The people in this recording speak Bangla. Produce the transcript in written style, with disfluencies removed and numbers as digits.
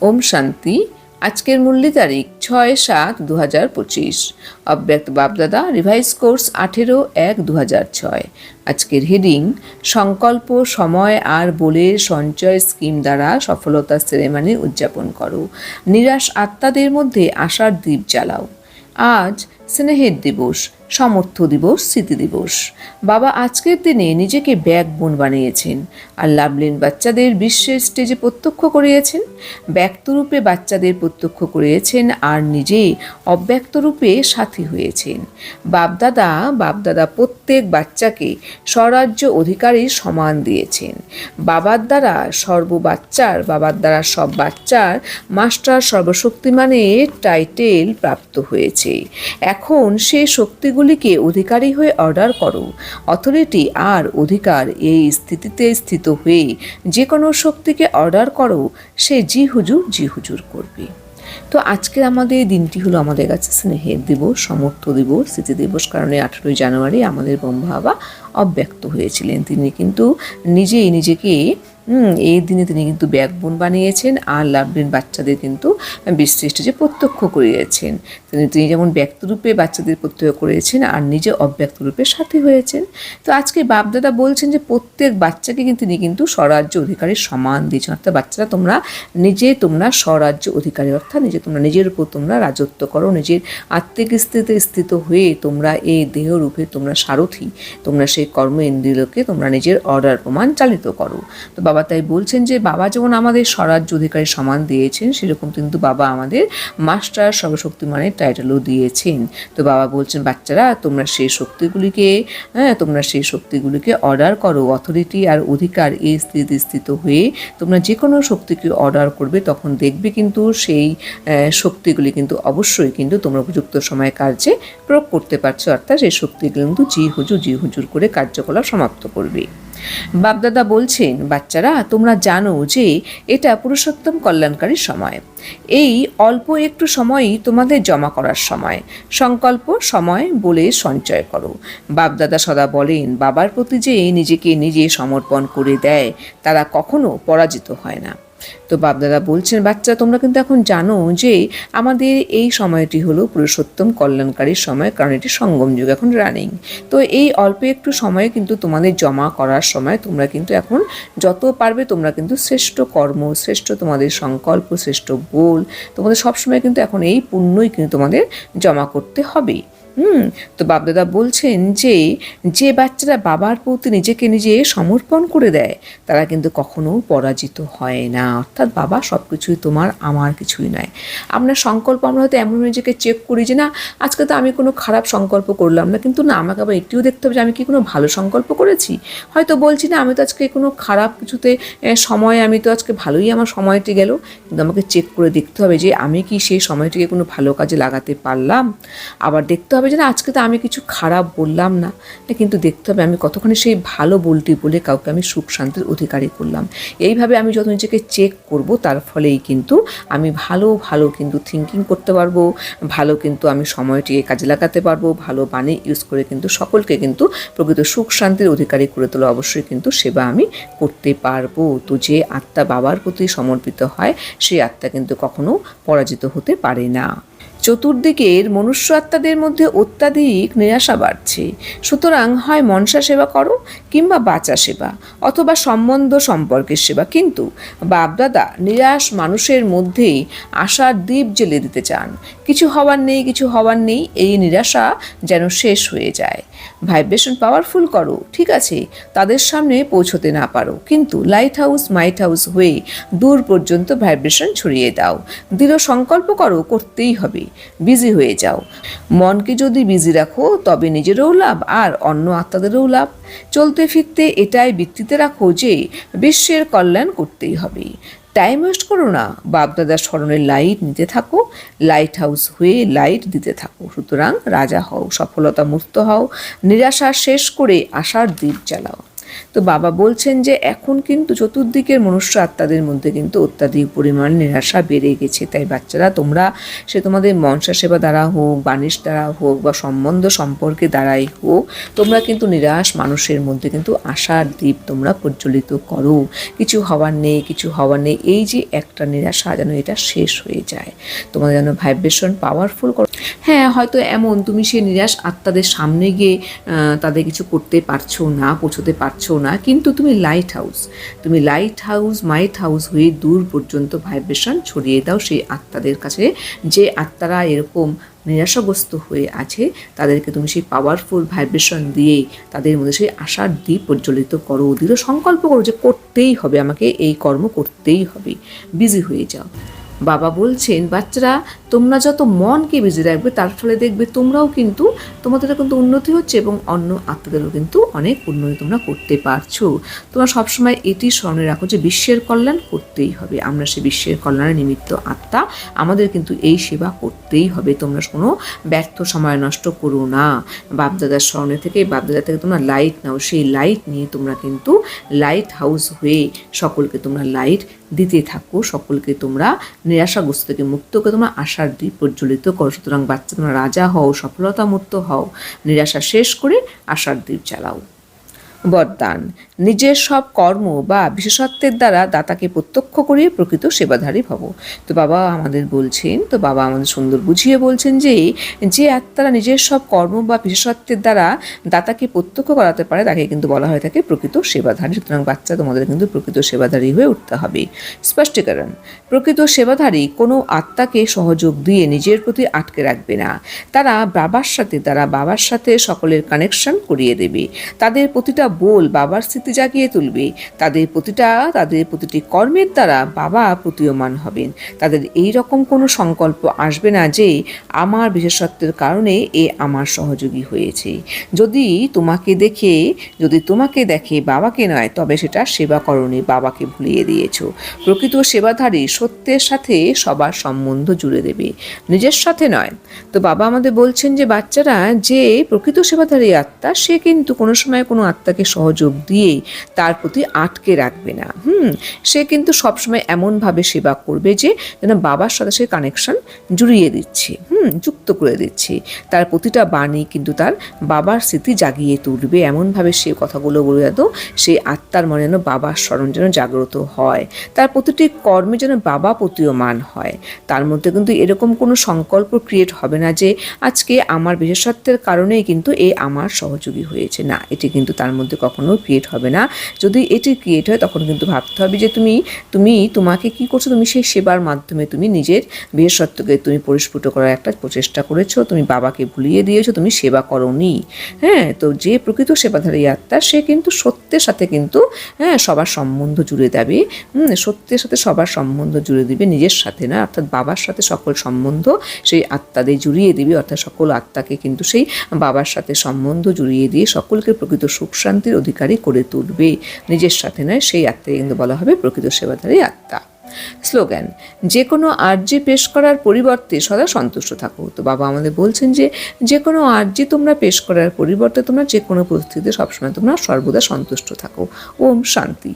ওম শান্তি। আজকের মূল্য তারিখ 6/7/2025। অব্যক্ত বাপদাদা রিভাইজ কোর্স 18/1/2006। আজকের হেডিং সংকল্প সময় আর বলের সঞ্চয় স্কিম দ্বারা সফলতা সেরেমনি উদযাপন করো। নিরাশ আত্মাদের মধ্যে আশার দ্বীপ জ্বালাও। আজ স্নেহের দিবস, সমর্থ দিবস, স্মৃতি দিবস। বাবা আজকের দিনে নিজেকে ব্যাকবোন বানিয়েছেন আর লাভলিন বাচ্চাদের বিশ্বের স্টেজে প্রত্যক্ষ করিয়েছেন। ব্যক্তরূপে বাচ্চাদের প্রত্যক্ষ করিয়েছেন আর নিজে অব্যক্তরূপে সাথী হয়েছেন। বাপদাদা প্রত্যেক বাচ্চাকে স্বরাজ্য অধিকারীর সমান দিয়েছেন। বাবার দ্বারা সব বাচ্চার মাস্টার সর্বশক্তিমানের টাইটেল প্রাপ্ত হয়েছে। এখন সে শক্তিগুলিকে অধিকারী হয়ে অর্ডার করো। অথরিটি আর অধিকার এই স্থিতিতে স্থিত হয়ে যে কোনো শক্তিকে অর্ডার করো, সে জি হুজুর করবে। তো আজকের আমাদের দিনটি হলো আমাদের কাছে স্নেহের দিবস, সমর্থ দিবস, স্মৃতি দিবস। কারণ 18 জানুয়ারি আমাদের ব্রহ্মা বাবা অব্যক্ত হয়েছিলেন। তিনি কিন্তু নিজেকে এই দিনে তিনি কিন্তু ব্যাকবোন বানিয়েছেন আর লাভলিন বাচ্চাদের কিন্তু বিশ্রেষ্ঠ যে প্রত্যক্ষ করিয়েছেন। তিনি যেমন ব্যক্তরূপে বাচ্চাদের প্রত্যক্ষ করেছেন আর নিজে অব্যক্ত রূপে সাথী হয়েছেন। তো আজকে বাপদাদা বলছেন যে প্রত্যেক বাচ্চাকে তিনি কিন্তু স্বরাজ্য অধিকারীর সমান দিয়েছেন। অর্থাৎ বাচ্চারা তোমরা স্বরাজ্য অধিকারী, অর্থাৎ তোমরা নিজের উপর তোমরা রাজত্ব করো। নিজের আত্মিক স্থিতিতে স্থিত হয়ে তোমরা এই দেহ রূপে তোমরা সারথি, তোমরা সেই কর্ম ইন্দ্রিয়কে তোমরা নিজের অর্ডার প্রমাণ চালিত করো। তো বাবা তাই বলছেন যে বাবা যেমন আমাদের স্বরাজ্য অধিকারী সমান দিয়েছেন, সেরকম কিন্তু বাবা আমাদের মাস্টার সর্বশক্তিমানের টাইটেলও দিয়েছেন। তো বাবা বলছেন বাচ্চারা তোমরা সেই শক্তিগুলিকে অর্ডার করো। অথরিটি আর অধিকার এই স্থিতিতে স্থিত হয়ে তোমরা যে কোনো শক্তিকে অর্ডার করবে, তখন দেখবে কিন্তু সেই শক্তিগুলি কিন্তু অবশ্যই কিন্তু তোমরা উপযুক্ত সময় কার্যে প্রয়োগ করতে পারছো। অর্থাৎ সেই শক্তিগুলি কিন্তু জি হুজুর করে কার্যকলাপ সমাপ্ত করবে। বাপদাদা বলছেন বাচ্চারা তোমরা জানো যে এটা পুরুষোত্তম কল্যাণকারী সময়। এই অল্প একটু সময়ই তোমাদের জমা করার সময়। সংকল্প সময় বলে সঞ্চয় করো। বাপদাদা সদা বলেন বাবার প্রতি যে নিজেকে নিজে সমর্পণ করে দেয় তারা কখনো পরাজিত হয় না। তো বাপদাদা বলছেন বাচ্চা তোমরা কিন্তু এখন জানো যে আমাদের এই সময়টি হলো পুরুষোত্তম কল্যাণকারীর সময়, কারণ এটি সঙ্গম যুগ এখন রানিং। তো এই অল্প একটু সময় কিন্তু তোমাদের জমা করার সময়। তোমরা কিন্তু এখন যত পারবে তোমরা কিন্তু শ্রেষ্ঠ কর্ম, শ্রেষ্ঠ তোমাদের সংকল্প, শ্রেষ্ঠ গোল তোমাদের সবসময় কিন্তু এখন এই পুণ্যই কিন্তু তোমাদের জমা করতে হবে। তো বাপদাদা বলছেন যে বাচ্চারা বাবার প্রতি নিজেকে নিজে সমর্পণ করে দেয় তারা কিন্তু কখনো পরাজিত হয় না। অর্থাৎ বাবা সব কিছুই তোমার, আমার কিছুই নয়। আমরা সংকল্প আমরা হয়তো এমন নিজেকে চেক করি যে না আজকে তো আমি কোনো খারাপ সংকল্প করলাম না, কিন্তু না আমাকে আবার এটিও দেখতে হবে যে আমি কি কোনো ভালো সংকল্প করেছি। হয়তো বলছি না আমি তো আজকে কোনো খারাপ কিছুতে আমি তো আজকে ভালোই আমার সময়টি গেল, কিন্তু আমাকে চেক করে দেখতে হবে যে আমি কি সেই সময়টিকে কোনো ভালো কাজে লাগাতে পারলাম। আবার দেখতে হবে যে না আজকে তো আমি কিছু খারাপ বললাম না, কিন্তু দেখতে হবে আমি কতখানি সেই ভালো বলটি বলে কাউকে আমি সুখ শান্তির অধিকারী করলাম। এইভাবে আমি যত নিজেকে চেক করব তার ফলেই কিন্তু আমি ভালো কিন্তু থিঙ্কিং করতে পারবো, ভালো কিন্তু আমি সময়টিকে কাজে লাগাতে পারবো, ভালো বাণী ইউজ করে কিন্তু সকলকে কিন্তু প্রকৃত সুখ শান্তির অধিকারী করে তোলা অবশ্যই কিন্তু সেবা আমি করতে পারবো। তো যে আত্মা বাবার প্রতি সমর্পিত হয় সেই আত্মা কিন্তু কখনো পরাজিত হতে পারে না। চতুর্দিকের মনুষ্য আত্মাদের মধ্যে অত্যাধিক নিরাশা বাড়ছে। সুতরাং হয় মনসা সেবা করো কিংবা বাচা সেবা অথবা সম্পর্কের সেবা। কিন্তু বাপদাদা নিরাশ মানুষের মধ্যেই আশার দ্বীপ জ্বেলে দিতে চান। কিছু হওয়ার নেই এই নিরাশা যেন শেষ হয়ে যায়। ভাইব্রেশন পাওয়ারফুল করো, ঠিক আছে তাদের সামনে পৌঁছতে না পারো, কিন্তু লাইট হাউস হয়ে দূর পর্যন্ত ভাইব্রেশন ছড়িয়ে দাও। দৃঢ় সংকল্প করো, করতেই হবে। বিজি হয়ে যাও। মনকে যদি বিজি রাখো তবে নিজেরও লাভ আর অন্য আত্মাদেরও লাভ। চলতে ফিরতে এটাই বৃত্তিতে রাখো যে বিশ্বের কল্যাণ করতেই হবে। টাইম ওয়েস্ট করো না, বাপদাদার স্মরণের লাইট নিতে থাকো, লাইট হাউস হয়ে লাইট দিতে থাকো। সুতরাং রাজা হও, সফলতা মুক্ত হও, নিরাশা শেষ করে আশার দ্বীপ জ্বালাও। তো বাবা বলছেন যে এখন কিন্তু চতুর্দিকের মনুষ্য আত্মাদের মধ্যে কিন্তু অত্যাধিক পরিমাণ নিরাশা বেড়ে গেছে। তাই বাচ্চারা, তোমরা সে তোমাদের মনসা সেবা দ্বারা হোক, বাণিজ্য দ্বারা হোক বা সম্বন্ধ সম্পর্কে দ্বারাই হোক, তোমরা কিন্তু নিরাশ মানুষের মধ্যে কিন্তু আশার দ্বীপ তোমরা প্রজ্বলিত করো। কিছু হওয়ার নেই, কিছু হওয়ার নেই, এই যে একটা নিরাশা যেন এটা শেষ হয়ে যায়। তোমাদের যেন ভাইব্রেশন পাওয়ারফুল করো। হ্যাঁ, হয়তো এমন তুমি সেই নিরাশ আত্মাদের সামনে গিয়ে তাদের কিছু করতে পারছো না, পৌঁছতে পারছো না, কিন্তু তুমি লাইট হাউস মাইট হাউস হয়ে দূর পর্যন্ত ভাইব্রেশন ছড়িয়ে দাও সেই আত্মাদের কাছে। যে আত্মারা এরকম নিরাশাগ্রস্ত হয়ে আছে, তাদেরকে তুমি সেই পাওয়ারফুল ভাইব্রেশন দিয়ে তাদের মধ্যে সেই আশার দ্বীপ প্রজ্বলিত করো। দৃঢ় সংকল্প করো যে করতেই হবে, আমাকে এই কর্ম করতেই হবে, বিজি হয়ে যাও। বাবা বলছেন বাচ্চারা, তোমরা যত মনকে বিজি রাখবে তার ফলে দেখবে তোমরাও কিন্তু তোমাদেরও কিন্তু উন্নতি হচ্ছে এবং অন্য আত্মাদেরও কিন্তু অনেক উন্নতি তোমরা করতে পারছো। তোমরা সবসময় এটি স্মরণে রাখো যে বিশ্বের কল্যাণ করতেই হবে। আমরা সে বিশ্বের কল্যাণের নিমিত্ত আত্মা, আমাদের কিন্তু এই সেবা করতেই হবে। তোমরা কোনো ব্যর্থ সময় নষ্ট করো না। বাপদাদার স্মরণে থেকে, বাপদাদা থেকে তোমরা লাইট নাও, সেই লাইট নিয়ে তোমরা কিন্তু লাইট হাউস হয়ে সকলকে তোমরা লাইট দিতে থাকো। সকলকে তোমরা নিরাশাগ্রস্ত থেকে মুক্ত করে তোমরা আশার দ্বীপ প্রজ্বলিত করো। সুতরাং বাচ্চা, তোমরা রাজা হও, সফলতা মুক্ত হও, নিরাশা শেষ করে আশার দ্বীপ জ্বালাও। বরদান, নিজের সব কর্ম বা বিশেষত্বের দ্বারা দাতাকে প্রত্যক্ষ করিয়ে প্রকৃত সেবাধারী ভব। তো বাবা আমাদের বলছেন, তো বাবা আমাদের সুন্দর বুঝিয়ে বলছেন যে আত্মারা নিজের সব কর্ম বা বিশেষত্বের দ্বারা দাতাকে প্রত্যক্ষ করাতে পারে, তাকে কিন্তু বলা হয়ে থাকে প্রকৃত সেবাধারী। সুতরাং বাচ্চা, তোমাদের কিন্তু প্রকৃত সেবাধারী হয়ে উঠতে হবে। স্পষ্টীকরণ, প্রকৃত সেবাধারী কোনো আত্মাকে সহযোগ দিয়ে নিজের প্রতি আটকে রাখবে না। তারা বাবার সাথে সকলের কানেকশন করিয়ে দেবে। তাদের প্রতিটা বল বাবার স্মৃতি জাগিয়ে তুলবে। তাদের প্রতিটি কর্মের দ্বারা বাবা প্রতীয়মান হবেন। তাদের এই রকম কোনো সংকল্প আসবে না যে আমার বিশেষত্বের কারণে এ আমার সহযোগী হয়েছে। যদি তোমাকে দেখে বাবাকে নয়, তবে সেটা সেবা করণে বাবাকে ভুলিয়ে দিয়েছ। প্রকৃত সেবাধারী সত্যের সাথে সবার সম্বন্ধ জুড়ে দেবে, নিজের সাথে নয়। তো বাবা আমাদের বলছেন যে বাচ্চারা, যে প্রকৃত সেবাধারী আত্মা, সে কিন্তু কোনো সময় কোনো আত্মাকে সহযোগ দিয়ে তার প্রতি আটকে রাখবে না। সে কিন্তু সবসময় এমনভাবে সেবা করবে যে যেন বাবার সাথে সে কানেকশন জুড়িয়ে দিচ্ছে, যুক্ত করে দিচ্ছে। তার প্রতিটা বাণী কিন্তু তার বাবার স্মৃতি জাগিয়ে তুলবে। এমনভাবে সে কথাগুলো বলে যেত সেই আত্মার মনে যেন বাবার স্মরণ যেন জাগ্রত হয়। তার প্রতিটি কর্মে যেন বাবা প্রতীয়মান হয়। তার মধ্যে কিন্তু এরকম কোনো সংকল্প ক্রিয়েট হবে না যে আজকে আমার বিশেষত্বের কারণেই কিন্তু এ আমার সহযোগী হয়েছে। না, এটি কিন্তু তার মধ্যে কখনো ক্রিয়েট হবে না। যদি এটি ক্রিয়েট হয় তখন কিন্তু ভাবতে হবে যে তোমাকে কি করছো, তুমি সেই সেবার মাধ্যমে তুমি নিজের বিশেষত্বকে তুমি পরিস্ফুট করার একটা প্রচেষ্টা করেছো, তুমি বাবাকে ভুলিয়ে দিয়েছো, তুমি সেবা করোনি। তো যে প্রকৃত সেবাধারী আত্মা, সে কিন্তু সত্যের সাথে কিন্তু সবার সম্বন্ধ জুড়ে দেবে। সত্যের সাথে সবার সম্বন্ধ জুড়ে দিবে, নিজের সাথে না, অর্থাৎ বাবার সাথে সকল সম্বন্ধ সেই আত্মাদের জুড়িয়ে দিবে। অর্থাৎ সকল আত্মাকে কিন্তু সেই বাবার সাথে সম্বন্ধ জুড়িয়ে দিয়ে সকলকে প্রকৃত সুখ শান্তির অধিকারী করে তুলবে, নিজের সাথে নয়। সেই আত্মাকে কিন্তু বলা হবে প্রকৃত সেবাধারী আত্মা। স্লোগান, যে কোনো আর্জি পেশ করার পরিবর্তে সদা সন্তুষ্ট থাকো। তো বাবা আমাদের বলছেন যে কোনো আর্জি তোমরা পেশ করার পরিবর্তে তোমরা যে কোনো পরিস্থিতিতে সবসময় তোমরা সর্বদা সন্তুষ্ট থাকো। ওম শান্তি।